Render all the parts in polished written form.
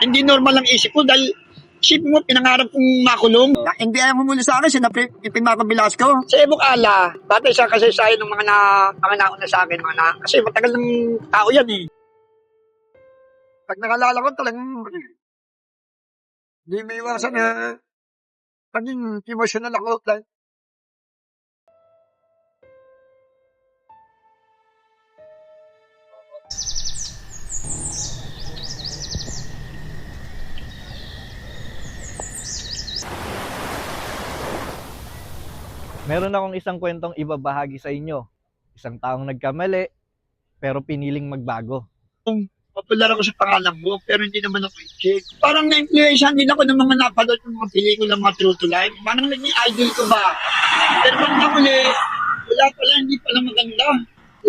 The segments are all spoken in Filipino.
Hindi normal ang isip ko dahil isip mo, pinangarap kong makulong. Hindi ayaw mo muna sa akin, Pinako Velasco. Sa Ebok Ala, batay sa kasaysayan ng mga nauna sa akin, kasi matagal ng tao yan eh. Pag nakalala ko talagang hindi may iwasan na paging emotional ako. Meron akong isang kwentong ibabahagi sa inyo. Isang taong nagkamali, pero piniling magbago. Popular ako sa pangalan mo, pero hindi naman ako i-check. Parang na-influensyahan din ako ng mga napanood ng mga pelikula, mga true to life. Parang naging idol ko ba? Pero pag nakuli, wala pala, hindi pala maganda.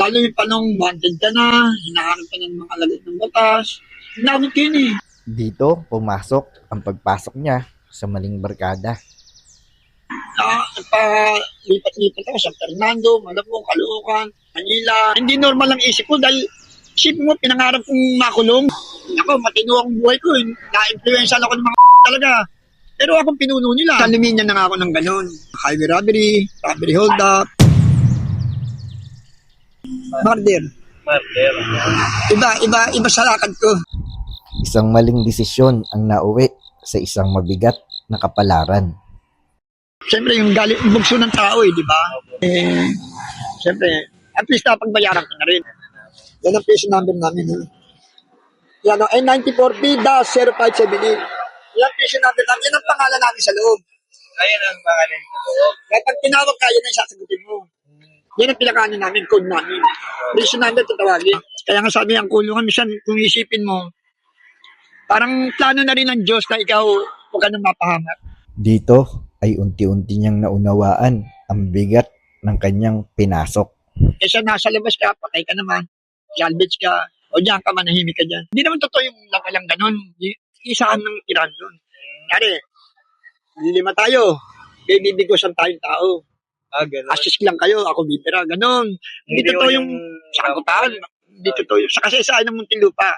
Lalo yung panong wanted ka na, hinahanap ka ng mga alagad ng batas. Hinamit yun eh. Dito, pumasok ang pagpasok niya sa maling barkada. Lipat-lipat ako sa Fernando, Malabon, Caloocan, Manila. Hindi normal ang isip ko dahil isip mo, pinangarap kong makulong. Ako, matino ang buhay ko. Na-influensya ako ng mga talaga. Pero akong pinuno nila. Saluminya na nga ako ng ganun. Highway robbery hold up. Murder. Iba sa lakad ko. Isang maling desisyon ang nauwi sa isang mabigat na kapalaran. Siyempre, yung bugso ng tao di ba? Siyempre, at least napagbayaran ko na rin. Yan ang piso number namin. Yan ang N94B-0578. Yan piso number namin. Yan ang pangalan namin sa loob. Ayan ang pangalan ko. Kaya pag tinawag ka, yan ang sasagutin mo. Yan ang pinakaano namin, code namin. Piso number tatawagin. Kaya nga sabi ang kulungan, minsan kung isipin mo, parang plano na rin ng Diyos na ikaw huwag ka nang mapahamak. Dito ay unti-unti niyang naunawaan ang bigat ng kanyang pinasok. Kesa nasa labas ka, patay ka naman, salvage ka, o diyan ka, manahimik ka dyan. Hindi naman totoo yung lang ganun. Isaan ng tiran doon. Kaya, lima tayo, bibigusan tayong tao. Ganun. Assist lang kayo, ako bibira, ganun. Hindi totoo yung sagutan. Hindi totoo yun. Sa kasaysayan ng Muntinlupa,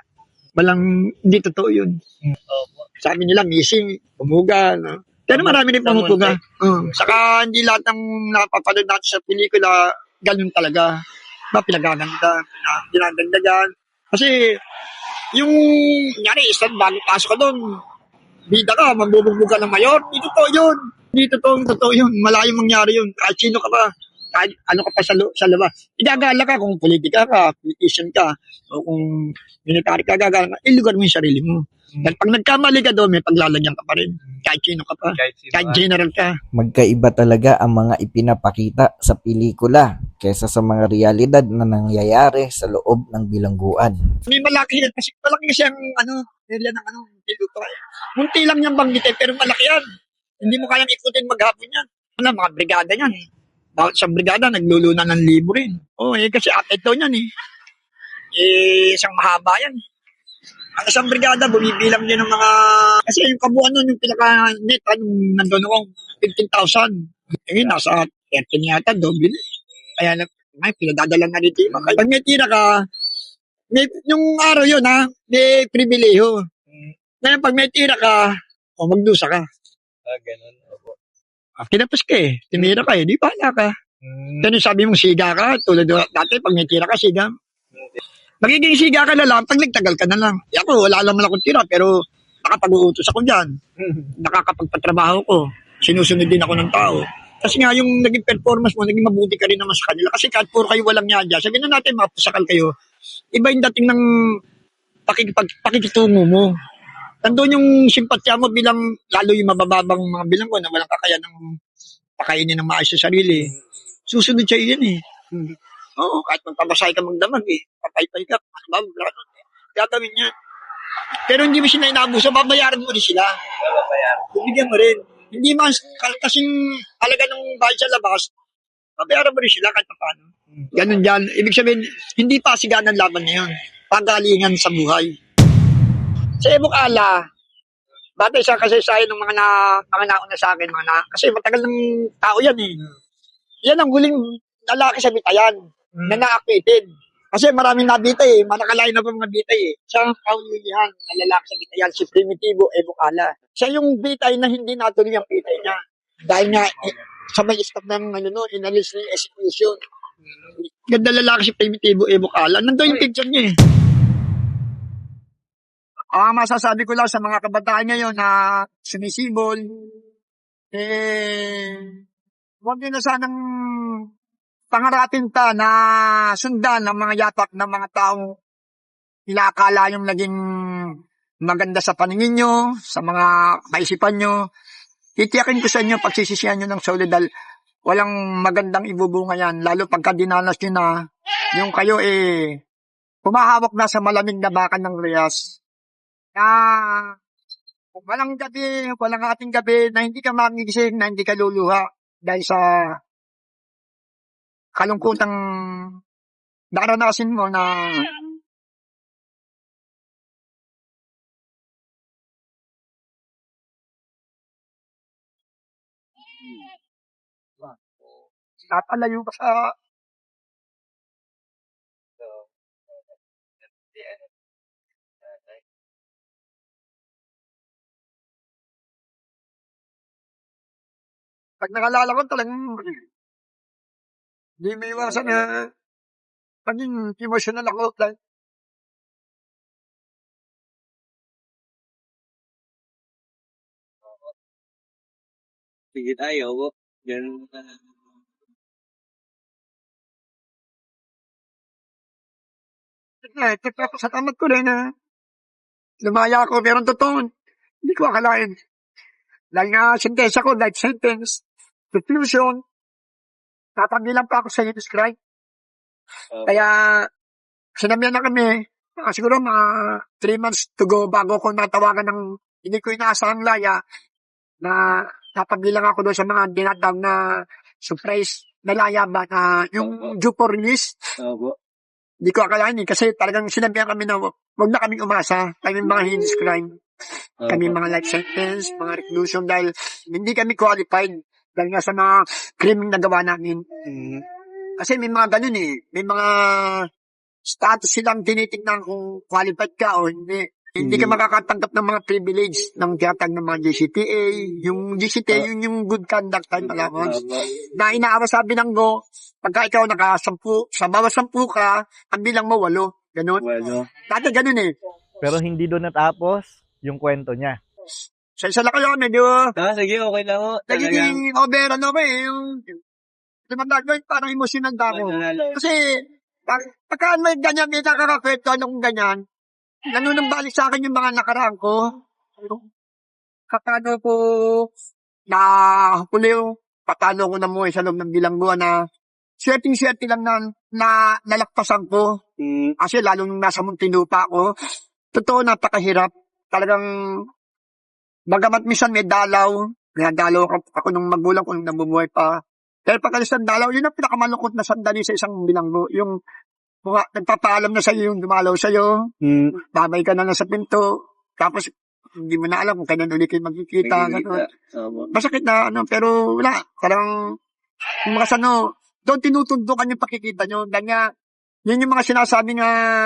hindi totoo yun. Sabi nila, missing, pumuga, no? Pero marami rin pumupuga. Saka hindi lahat ng napapanood natin sa pelikula, ganun talaga. Pinagaganda, dinadagdagan. Kasi, yung, isang bago pasok ka doon, bida ka, mambubugbog ka ng mayor, hindi totoo yun. Hindi totoo yun. Malayong mangyari yun. Kahit sino ka pa, kahit ano ka pa sa labas. Igagala ka kung politika ka, politician ka, o kung military ka, gagala ka, ilugar mo yung sarili mo. Dahil pag nagkamali ka doon, may paglalagyan ka pa rin. Kahit sino ka pa. Kahit general ka. Magkaiba talaga ang mga ipinapakita sa pelikula kaysa sa mga realidad na nangyayari sa loob ng bilangguan. May malaki yan. Malaki kasi ang area ng Muntinlupa. Munti lang niyang banggitin, pero malaki yan. Hindi mo kayang ikutin maghapon yan. Mga brigada yan. Bawat sa brigada, nagluluna ng libo rin. Kasi atit daw yan isang mahaba yan. Ang isang brigada, bumibilang din ng mga... Kasi yung kabuuan nun, yung pinaka-net, nandun akong 15,000. Nasa 13 yata, doble. Kaya may pinadadala na dito. Pag may tira ka, yung araw yun, may pribileho. Kaya pag may tira ka, magdusa ka. Ganun. Kinapos ka timira ka di pala ka. Pero sabi mong siga ka, tulad dati, pag may tira ka, siga. Magiging siga ka na lang, pag nagtagal ka na lang. Ako, wala naman akong tira, pero nakapag-uutos ako dyan. Nakakapagpatrabaho ko. Sinusunod din ako ng tao. Kasi nga, yung naging performance mo, naging mabuti ka rin naman sa kanila. Kasi kahit puro kayo walang yadya, sabihin na natin, mapusakal kayo, iba yung dating ng pakikitungo mo. Nandun yung simpatya mo bilang, lalo yung mabababang mga bilang ko na walang kakayanang pakainin ng maayos sa sarili. Susunod siya yan kahit magpapasay ka magdamag papaypay ka, gagawin niya. Pero hindi mo sila inaabuso, babayaran mo rin sila. Bibigyan mo rin. Hindi man kasing halaga ng bayad sa labas, babayaran mo rin sila kahit paano. Ganun dyan. Ibig sabihin, hindi pa siganan laban na yun. Pagalingan sa buhay. Sa Ebok Ala, batay sa kasaysayan ng mga nauna sa akin, kasi matagal ng tao yan Yan ang huling lalaki sa Bitayan na na-acquitted. Kasi maraming nabitay eh. Manakalain na pa mga bitay eh. Siya ang kaulihan na lalaki sa bitayan, si Primitivo Evocala. Siya yung bitay na hindi natuloy ang bitay niya. Dahil nga, sa may stop ng inalis na yung execution. Ganda lalaki si Primitivo Evocala. Nandun yung picture niya eh. Masasabi ko lang sa mga kabataan ngayon na sumisibol, huwag nyo na sanang pangarapin ta na sundan ng mga yapak ng mga taong inaakala yung naging maganda sa paningin nyo, sa mga kaisipan nyo. Titiyakin ko sa inyo, pagsisisihan nyo ng solidal, walang magandang ibubunga yan, lalo pagka dinanas nyo na, yung kayo pumahawak na sa malamig na bakan ng reyas. Walang gabi, walang ating gabi na hindi ka magigising, na hindi ka luluha dahil sa kalungkutang daranasin mo na napalayo ka sa pag nakalala ko talagang hindi may iwasan na paging emotional ako. Sige tayo po. Ganun na. Sa tamat ko rin na lumaya ako, pero totoo, hindi ko akalain. Dahil nga sentensya ko, life sentence, reclusion, tatabilan pa ako sa Jesus Christ. Kaya, sinabihan na kami, siguro mga 3 months to go bago ko natawagan ng hindi ko inaasahang laya na napabilang ako doon sa mga dinatawag na surprise na laya ba na yung due for release. Opo. Hindi ko akalain kasi talagang sinabihan kami na wag na kaming umasa. Kami mga heinous crime. Kami mga life sentence, mga reclusion dahil hindi kami qualified dahil nga sa mga krimeng nagawa namin. Kasi may mga ganun may mga status silang tinitignan kung qualified ka o hindi. Hindi ka makakatanggap ng mga privilege ng tiyatag ng mga GCTA. Yung GCTA, yun yung good conduct time allowance. Na inaawa sabi ng go, pagka ikaw naka-10, sa bawat 10 ka, ang bilang mo 8. Ganun. Dati ganun Pero hindi doon natapos yung kwento niya. Sa isa lang kayo, medyo Sige, okay lang ho. nagiging over yung tumandaan ko, parang emotional na ako. Kasi, pagka may ganyan, may nakakakwento kung ganyan, nanunambalik sa akin yung mga nakaraan ko. Katano ko na huli patano ko na mo sa loob ng bilangguan na swerte lang na nalakpasan ko. Kasi lalo nung nasa Muntinlupa ako, totoo napakahirap. Talagang, bagamat minsan may dalaw ako nung magulang ko nung nabubuhay pa. Pero pagkalis ng dalaw, yun ang pinakamalungkot na sandali sa isang bilanggo. Yung nagpapaalam na sa'yo yung dumalaw sa'yo, babay ka na lang sa pinto, tapos hindi mo na alam kung kailan ulit kayo magkikita. Masakit na, pero wala. Parang, yung mga doon tinutundukan yung pakikita nyo. Dahil nga, yun yung mga sinasabing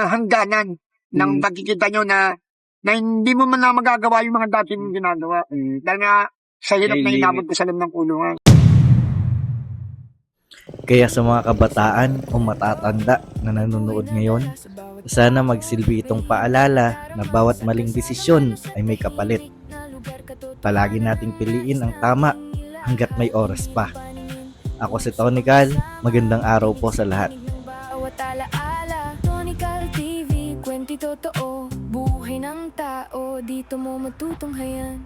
hangganan ng pagkikita nyo na hindi mo man na magagawa yung mga dati mong ginagawa. Dahil nga, sa hirap na inabot ko sa loob ng kulungan. Kaya sa mga kabataan o matatanda na nanonood ngayon, sana magsilbi itong paalala na bawat maling desisyon ay may kapalit. Palagi nating piliin ang tama hanggat may oras pa. Ako si Tony Cal, magandang araw po sa lahat. Bawat alaala, Tony Cal TV, kwento totoo, buhay ng tao, dito mo matutunghayan.